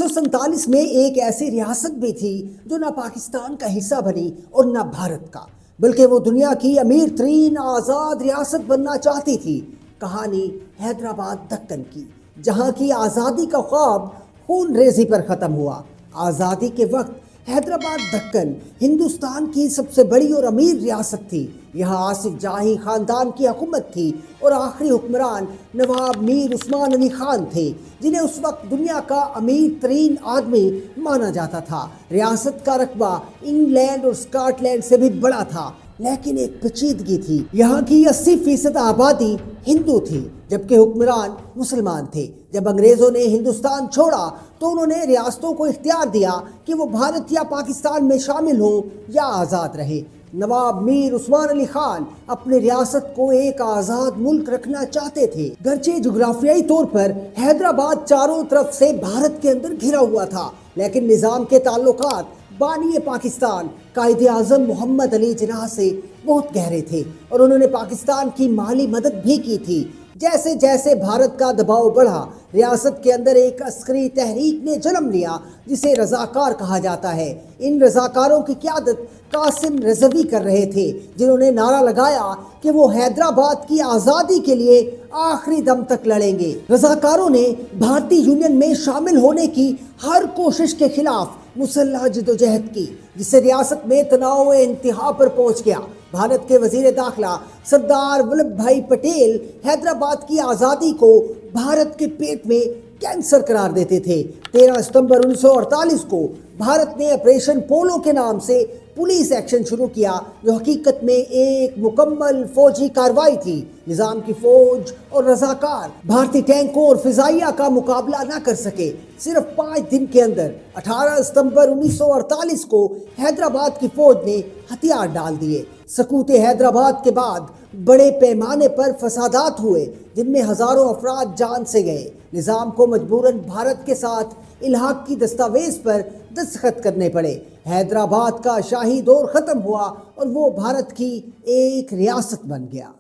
1947 میں ایک ایسی ریاست بھی تھی جو نہ پاکستان کا حصہ بنی اور نہ بھارت کا، بلکہ وہ دنیا کی امیر ترین آزاد ریاست بننا چاہتی تھی۔ کہانی حیدرآباد دکن کی، جہاں کی آزادی کا خواب خون ریزی پر ختم ہوا۔ آزادی کے وقت حیدرآباد دکن ہندوستان کی سب سے بڑی اور امیر ریاست تھی۔ یہاں آصف جاہی خاندان کی حکومت تھی اور آخری حکمران نواب میر عثمان علی خان تھے، جنہیں اس وقت دنیا کا امیر ترین آدمی مانا جاتا تھا۔ ریاست کا رقبہ انگلینڈ اور اسکاٹ لینڈ سے بھی بڑا تھا، لیکن ایک پیچیدگی تھی۔ یہاں کی 80% آبادی ہندو تھی، جبکہ حکمران مسلمان تھے۔ جب انگریزوں نے ہندوستان چھوڑا تو انہوں نے ریاستوں کو اختیار دیا کہ وہ بھارت یا پاکستان میں شامل ہوں یا آزاد رہے۔ نواب میر عثمان علی خان اپنے ریاست کو ایک آزاد ملک رکھنا چاہتے تھے، گرچہ جغرافیائی طور پر حیدرآباد چاروں طرف سے بھارت کے اندر گھرا ہوا تھا، لیکن نظام کے تعلقات بانی پاکستان قائد اعظم محمد علی جناح سے بہت گہرے تھے، اور انہوں نے پاکستان کی مالی مدد بھی کی تھی۔ جیسے جیسے بھارت کا دباؤ بڑھا، ریاست کے اندر ایک عسکری تحریک نے جنم لیا جسے رضاکار کہا جاتا ہے۔ ان رضاکاروں کی قیادت قاسم رضوی کر رہے تھے، جنہوں نے نعرہ لگایا کہ وہ حیدرآباد کی آزادی کے لیے آخری دم تک لڑیں گے۔ رضاکاروں نے بھارتی یونین میں شامل ہونے کی ہر کوشش کے خلاف مسلح جدوجہد کی، جس سے ریاست میں تناؤ انتہا پر پہنچ گیا۔ بھارت کے وزیر داخلہ سردار ولبھ بھائی پٹیل حیدرآباد کی آزادی کو بھارت کے پیٹ میں کینسر قرار دیتے تھے۔ 13 ستمبر 1948 کو بھارت نے آپریشن پولو کے نام سے پولیس ایکشن شروع کیا، جو حقیقت میں ایک مکمل فوجی کارروائی تھی۔ نظام کی فوج اور رضاکار بھارتی ٹینکوں اور فضائیہ کا مقابلہ نہ کر سکے۔ صرف 5 دن کے اندر 18 ستمبر 1948 کو حیدرآباد کی فوج نے ہتھیار ڈال دیے۔ سقوط حیدرآباد کے بعد بڑے پیمانے پر فسادات ہوئے، جن میں ہزاروں افراد جان سے گئے۔ نظام کو مجبوراً بھارت کے ساتھ الحاق کی دستاویز پر دستخط کرنے پڑے۔ حیدرآباد کا شاہی دور ختم ہوا اور وہ بھارت کی ایک ریاست بن گیا۔